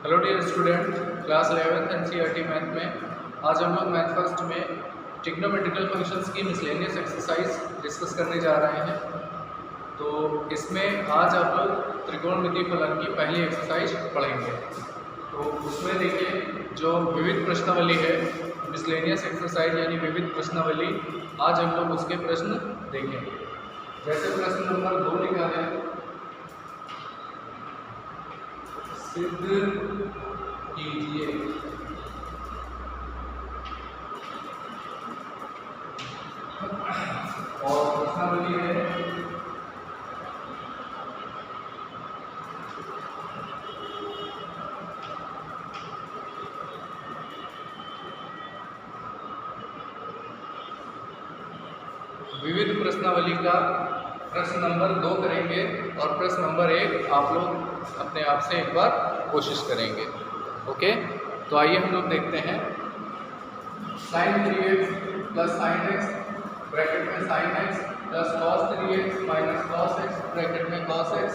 Hello dear student, class 11th NCERT math में आज हम लोग मैथ फर्स्ट में ट्रिग्नोमेट्रिकल फंक्शंस की मिसलेनियस एक्सरसाइज डिस्कस करने जा रहे हैं। तो इसमें आज आप लोग त्रिकोणमितीय फलन की पहली एक्सरसाइज पढ़ेंगे। तो उसमें देखिए जो विविध प्रश्नावली है, मिसलेनियस एक्सरसाइज यानी विविध प्रश्नावली, आज हम लोग उसके प्रश्न देखेंगे। जैसे प्रश्न नंबर 2 लिखा है, सिद्ध कीजिए और प्रश्नावली है विविध प्रश्नावली का प्रश्न नंबर 2 करेंगे और प्रश्न नंबर 1 आप लोग अपने आप से एक बार कोशिश करेंगे। ओके, तो आइए हम लोग देखते हैं। sin 3x plus sin x bracket में sin x plus cos 3x minus cos x bracket में cos x,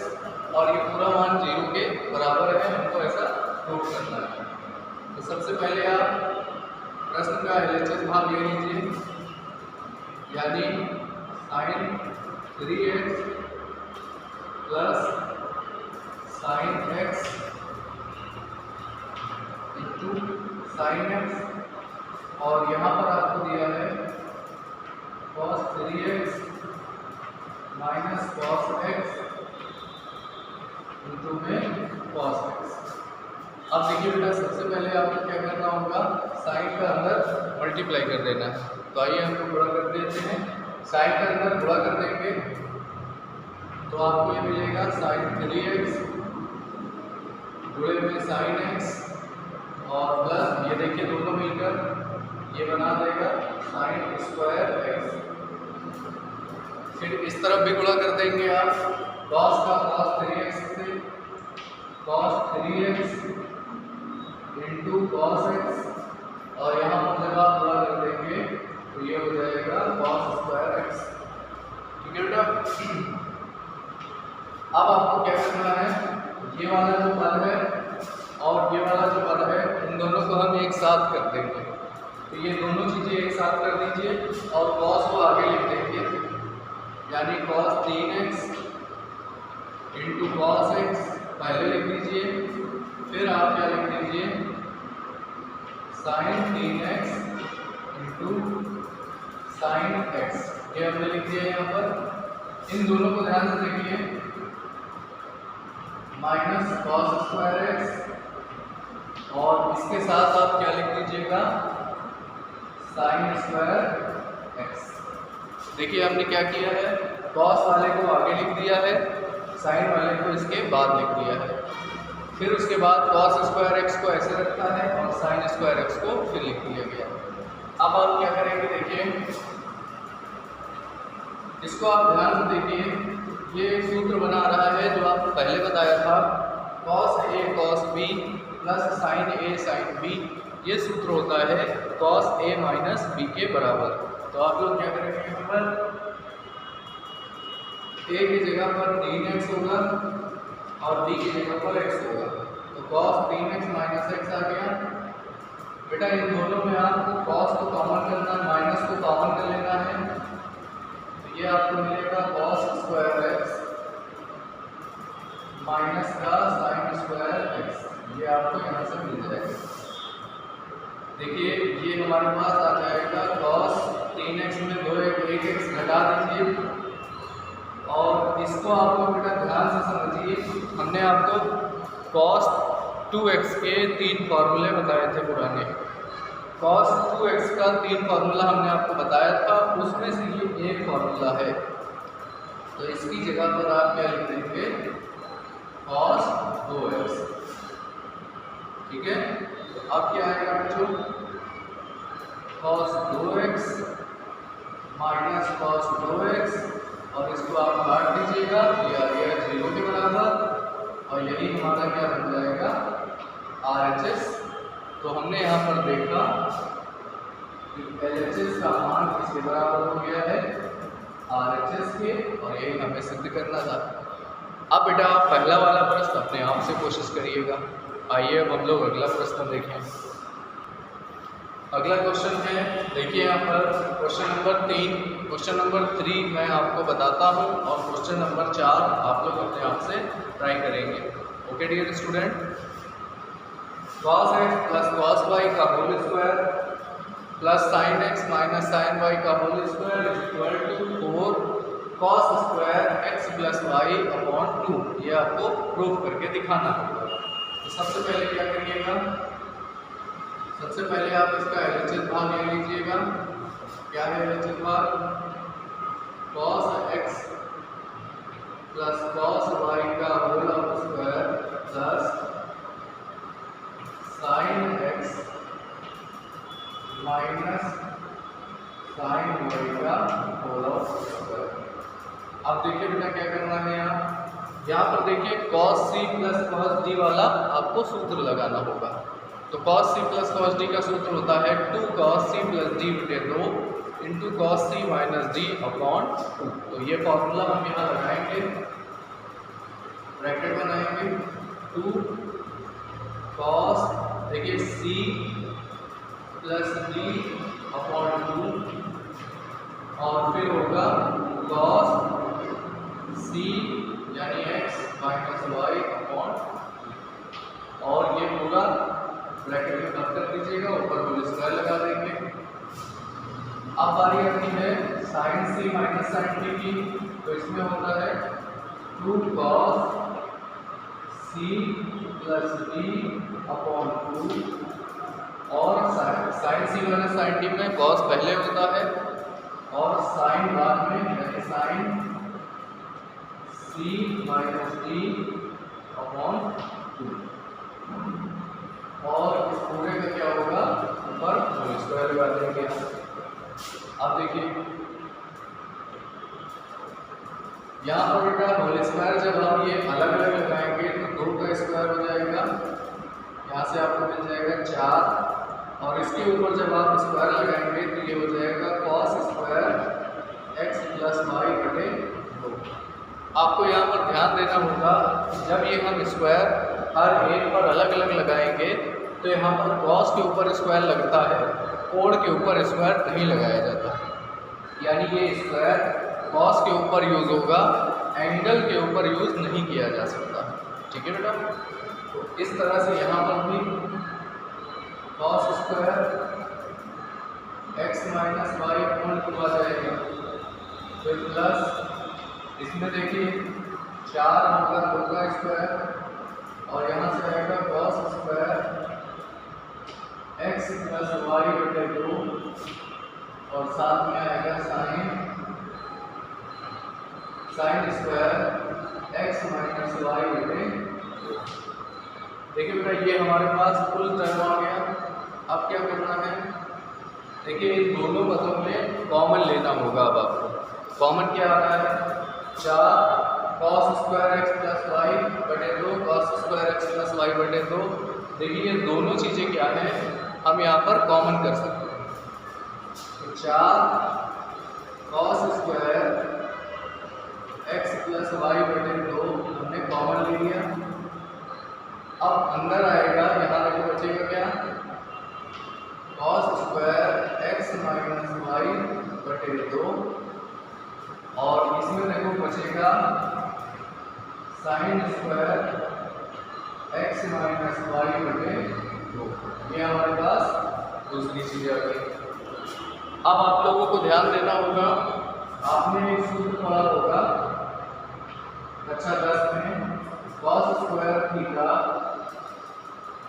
और ये पूरा मान 0 के बराबर है, हमको ऐसा प्रूव करना है। तो सबसे पहले आप प्रश्न का LHS भाग ले लीजिए, यानी sin 3x plus sin x into sin x, और यहाँ पर आपको दिया है cos 3x minus cos x into में cos x। अब देखिए बेटा, सबसे पहले आपको क्या करना होगा, साइन का अंदर मल्टीप्लाई कर देना है। तो आइए हम लोग गुणा कर देते हैं। साइन का अंदर गुणा कर देंगे तो आपको ये मिलेगा sin 3x गुणे में sin x, और प्लस ये देखिए दोनों मिलकर ये बना देगा sin स्क्वायर x। फिर इस तरफ भी गुणा कर देंगे आप, cos का cos 3x से cos 3x into cos x, और यहाँ पर जब आप गुणा कर देंगे तो ये हो जाएगा cos स्क्वायर x। ठीक है बेटा, अब आपको क्या करना है, ये वाला जो पद है और ये वाला जो पद है, इन दोनों को हम एक साथ कर देंगे। तो ये दोनों चीज़ें एक साथ कर दीजिए और cos को आगे लिख देंगे, यानी cos 3x into cos x पहले लिख दीजिए, फिर आप क्या लिख दीजिए sin 3x into sin x, ये हमने लिख दिया यहाँ पर। इन दोनों को ध्यान से देखिए, माइनस cos स्क्वायर x, और इसके साथ आप क्या लिख दीजिएगा sin स्क्वायर x। देखिए आपने क्या किया है, cos वाले को आगे लिख दिया है, sin वाले को इसके बाद लिख दिया है, फिर उसके बाद cos स्क्वायर x को ऐसे रखा है और sin स्क्वायर x को फिर लिख दिया गया। अब आप क्या करेंगे, देखिए इसको आप ध्यान से देखिए, ये एक सूत्र बना रहा है जो आपको पहले बताया था, cos a cos b plus sin a sin b। ये सूत्र होता है cos a माइनस b के बराबर। तो आप लोग क्या करेंगे, यहाँ पर a की जगह पर 3x होगा और b की जगह पर x होगा, तो cos 3x माइनस x आ गया। बेटा इन दोनों में आपको cos को कॉमन करना है, माइनस को कॉमन कर लेना है, ये आपको मिलेगा cos स्क्वायर x माइनस का sin स्क्वायर x, ये आपको यहाँ से मिल जाएगा। देखिए ये हमारे पास आ जाएगा cos 3x में 1x घटा दीजिए, और इसको आपको बेटा ध्यान से समझिए, हमने आपको cos 2x के 3 फॉर्मूले बताए थे पुराने। cos 2x का 3 फार्मूला हमने आपको बताया था, उसमें से ये एक फार्मूला है, तो इसकी जगह पर आप क्या लिख देंगे cos 2x। ठीक है, अब क्या आएगा बच्चों, cos 2x minus cos 2x, और इसको आप काट दीजिएगा, ये आ गया 0 के बराबर, और यही हमारा क्या बन जाएगा RHS। तो हमने यहाँ पर देखा कि LHS का मान किसके बराबर हो गया है, RHS के, और यही हमें सिद्ध करना था। अब बेटा आप पहला वाला प्रश्न अपने आप से कोशिश करिएगा। आइए अब हम लोग अगला प्रश्न देखें। अगला क्वेश्चन है, देखिए यहाँ पर क्वेश्चन नंबर 3, क्वेश्चन नंबर 3 मैं आपको बताता हूँ और क्वेश्चन नंबर 4 आप लोग अपने आप से ट्राई करेंगे। Okay dear student, cos x plus cos y का whole square plus sin x minus sin y का whole square is equal to 4 cos square x plus y upon 2। ये आपको प्रूव करके दिखाना होगा। तो सबसे पहले क्या करिएगा, सबसे पहले आप इसका LHS भाग ले लीजिएगा। क्या है LHS भाग? cos x plus cos y का whole square plus sin x minus sin y का होल स्क्वायर। अब देखिए बेटा क्या करना है, यहाँ पर देखिए cos c plus cos d वाला आपको सूत्र लगाना होगा। तो cos c plus cos d का सूत्र होता है 2 cos c प्लस d बटे 2 into cos c minus d upon 2। तो ये फॉर्मूला हम यहाँ लगाएंगे, ब्रैकेट बनाएंगे 2 cos, देखिए c प्लस d अपॉन 2 और फिर होगा cos c यानी x माइनस y अपॉन, और ये पूरा ब्रैकेट में कट कर दीजिएगा, ऊपर होल स्क्वायर लगा देंगे। अब बारी आती है sin c minus sin d की, तो इसमें होता है 2 cos c plus d upon 2 और sin c minus sin d में cos पहले होता है और sin बाद में, यानी sin c minus d upon 2 और इस पूरे का क्या होगा, ऊपर होल स्क्वायर लगा देंगे। अब देखिए यहाँ पर बेटा होल स्क्वायर जब हम ये अलग अलग लगाएंगे तो 2 का स्क्वायर हो जाएगा, यहाँ से आपको मिल जाएगा 4 और इसके ऊपर जब आप स्क्वायर लगाएंगे तो ये हो जाएगा cos square x plus y बटे 2। आपको यहाँ पर ध्यान देना होगा, जब ये हम स्क्वायर हर एक पर अलग अलग लगाएंगे तो यहाँ पर cos के ऊपर स्क्वायर लगता है, कोण के ऊपर स्क्वायर नहीं लगाया जाता। यानी ये स्क्वायर cos के ऊपर यूज होगा, एंगल के ऊपर यूज नहीं किया जा सकता। ठीक है बेटा, तो इस तरह से यहाँ पर भी cos square x minus y upon 2 आ जाएगा, फिर प्लस इसमें देखिए 4 होगा 2 का स्क्वायर और यहाँ से आएगा cos square x plus y बटे 2 और साथ में आएगा sin square x minus y बटे 2। देखिए बेटा ये हमारे पास कुल टर्म आ गया। अब क्या करना है, देखिए इन दोनों पदों में कॉमन लेना होगा। अब आपको कॉमन क्या आ रहा है, 4 cos square x plus y बटे 2 cos square x plus y बटे 2। देखिए ये दोनों चीज़ें क्या हैं, हम यहाँ पर कॉमन कर सकते हैं। तो 4 cos square x plus y बटे 2 हमने कॉमन ले लिया। अब अंदर आएगा, यहाँ देखो बचेगा क्या, cos square x minus y बटे 2 और इसमें देखो बचेगा sin square x minus y बटे 2। ये हमारे पास दूसरी चीज़ आ गई। अब आप लोगों को ध्यान देना होगा, आपने एक सूत्र पढ़ा होगा कक्षा 10 में, cos square theta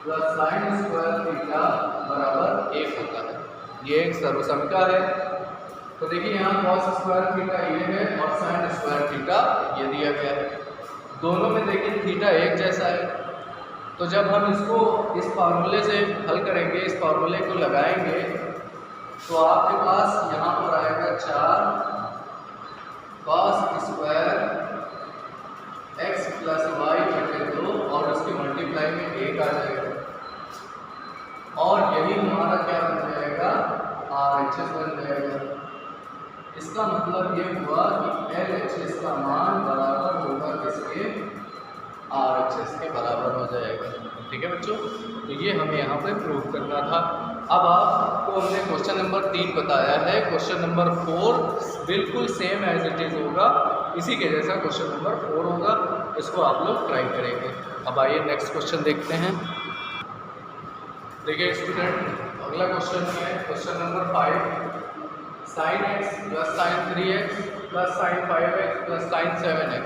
plus sin square theta बराबर 1 होता है। ये एक सर्वसमिका है। तो देखिए यहाँ cos स्क्वायर थीटा ये है और sin स्क्वायर थीटा ये दिया गया है। दोनों में देखिए थीटा एक जैसा है। तो जब हम इसको इस फार्मूले से हल करेंगे, इस फार्मूले को लगाएंगे तो आपके पास यहाँ पर आएगा 4 cos square x plus y बटे 2 और उसकी मल्टीप्लाई में 1 आ जाएगा और यही हमारा क्या बन जाएगा, RHS बन जाएगा। इसका मतलब ये हुआ कि LHS का मान बराबर होगा किसके, RHS के बराबर हो जाएगा। ठीक है बच्चों, तो ये हमें यहाँ पे प्रूव करना था। अब आपको हमने क्वेश्चन नंबर 3 बताया है, क्वेश्चन नंबर 4 बिल्कुल सेम एज इट इज़ होगा, इसी के जैसा क्वेश्चन नंबर 4 होगा, इसको आप लोग ट्राई करेंगे। अब आइए नेक्स्ट क्वेश्चन देखते हैं। देखिए स्टूडेंट, अगला क्वेश्चन है question number 5, sin x plus sin 3x plus sin 5x plus sin 7x।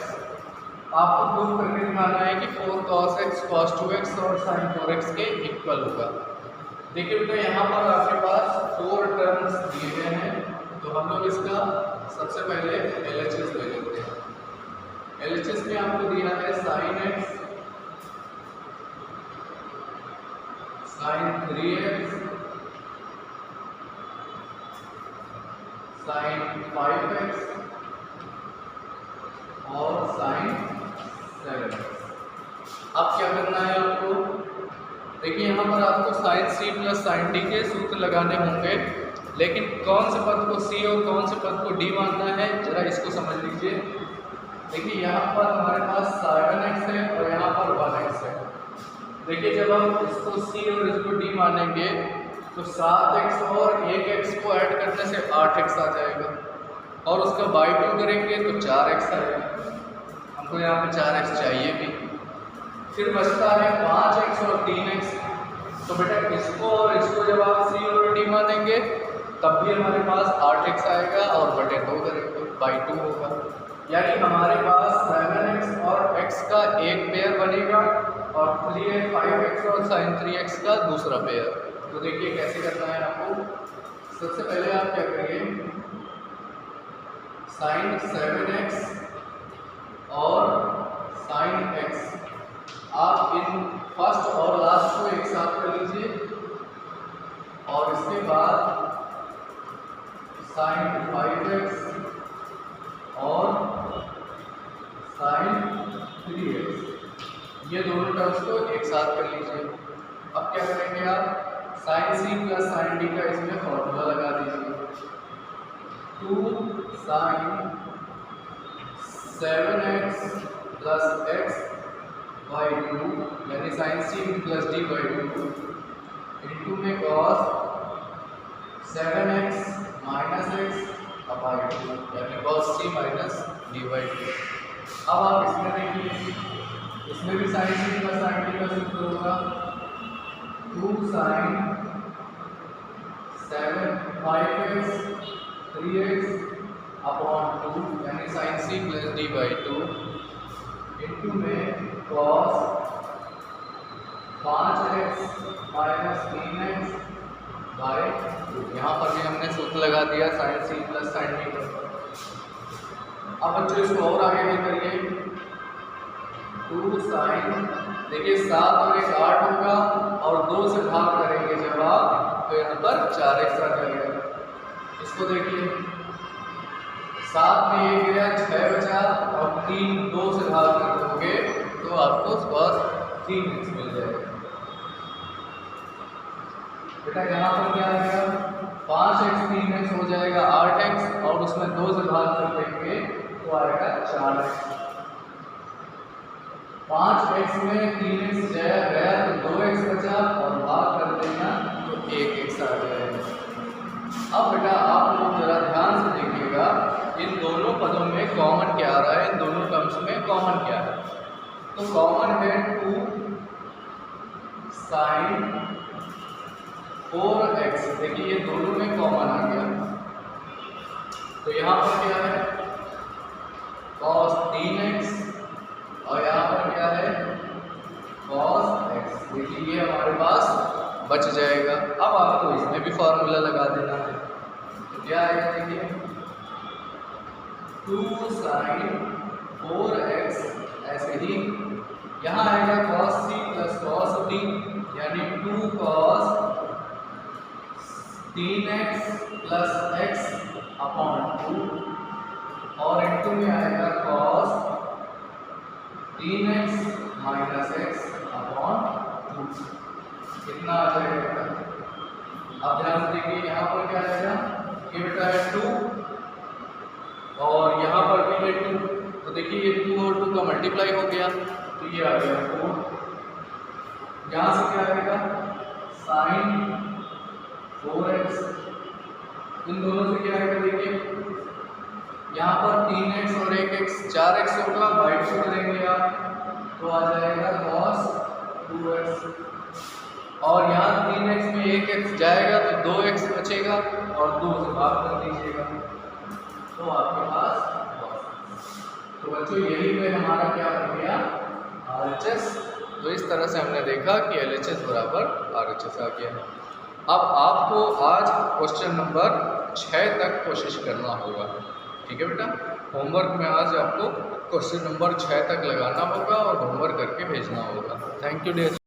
आपको प्रूव करके दिखाना है कि 4 cos x cos 2x और sin 4x के इक्वल होगा। देखिए बेटा, यहाँ पर आपके पास 4 टर्म्स दिए गए हैं, तो हम लोग इसका सबसे पहले LHS ले लेते हैं। LHS में आपको दिया है sin x sin 3x sin 5x और sin 7x। अब क्या करना है आपको, देखिए यहाँ पर आपको sin c plus sin d के सूत्र लगाने होंगे, लेकिन कौन से पद को c और कौन से पद को d मानना है जरा इसको समझ लीजिए। देखिए यहाँ पर हमारे पास 7x है और यहाँ पर 1x है। देखिए जब हम इसको c और इसको d मानेंगे तो 7x और 1x को ऐड करने से 8x आ जाएगा, और उसका बाई 2 करेंगे तो 4x आएगा। हमको यहाँ पे 4x चाहिए भी। फिर बचता है 5x और 3x। तो बेटा इसको और इसको जब आप c और d मानेंगे तब भी हमारे पास 8x आएगा और बटे 2 करेंगे, बाई 2 होगा। यानी हमारे पास 7x और x का एक पेयर बनेगा और 3x 5x और sin 3x का दूसरा पेयर। तो देखिए कैसे करना है आपको। सबसे पहले आप क्या करिए, sin 7x और sin x आप इन फर्स्ट और लास्ट को एक साथ कर लीजिए, और इसके बाद sin 5x और sin 3x ये दोनों टर्म्स को एक साथ कर लीजिए। अब क्या करेंगे आप, sin c plus sin d का इसमें फॉर्मूला लगा दीजिए। 2 sin 7x plus x by 2 यानी sin c plus d by 2 into में cos 7x minus x by 2 यानी cos c minus d by 2। अब आप इसमें देखिए, इसमें भी sin c plus sin d का सूत्र होगा 2 sin 5x 3x अपॉन 2 यानी sin c plus d by 2 into में cos 5x minus 3x by 2। यहाँ पर भी हमने सूत्र लगा दिया sin c plus sin d का। अब बच्चों इसको और आगे भी करिए, 2 sin, देखिए 7 और 1 8 होगा और 2 से भाग करेंगे जब आप तो यहाँ पर 4x आ जाएगा। इसको देखिए, 7 में 1 गया 6 बचा और 3 2 से भाग कर दोगे तो आपको cos 3x मिल जाएगा। बेटा यहाँ पर क्या आएगा, 5x 3x हो जाएगा 8x और उसमें 2 से भाग कर देंगे तो आएगा 4x। 5x में 3x गया तो 2x बचा और भाग कर देना तो 1x आ जाएगा। अब बेटा आप लोग जरा ध्यान से देखिएगा, इन दोनों पदों में कॉमन क्या आ रहा है, इन दोनों टर्म्स में कॉमन क्या है। तो कॉमन है 2 sin 4x। देखिए ये दोनों में कॉमन आ गया, तो यहाँ पर क्या है cos 3x और यहाँ पर क्या है cos x। देखिए ये हमारे पास बच जाएगा। अब आपको इसमें भी फॉर्मूला लगा देना है, तो क्या आएगा देखिए 2 sin 4x, ऐसे ही यहाँ आएगा cos c plus cos d यानी 2 cos 3x plus x upon 2 और इंटू में आएगा cos 3x minus x upon 2। कितना आ जाएगा। अब ध्यान से देखिए, यहाँ पर क्या आएगा, ये बेटा है 2 और यहाँ पर भी है 2, तो देखिए ये 2 और 2 का मल्टीप्लाई हो गया तो ये आ गया 4। यहाँ से क्या आएगा साइन 4x, इन दोनों से क्या आएगा देखिए, यहाँ पर 3x और 1x 4x होगा, बाइट छोड़ देंगे आप तो आ जाएगा cos 2x, और यहाँ 3x में 1x जाएगा तो 2x बचेगा और 2 से भाग कर दीजिएगा तो आपके पास cos। तो बच्चों यही पे हमारा क्या हो गया RHS। तो इस तरह से हमने देखा कि LHS बराबर RHS आ गया। अब आपको आज क्वेश्चन नंबर 6 तक कोशिश करना होगा, ठीक है बेटा। होमवर्क में आज आपको क्वेश्चन नंबर 6 तक लगाना होगा और होमवर्क करके भेजना होगा। Thank you dear.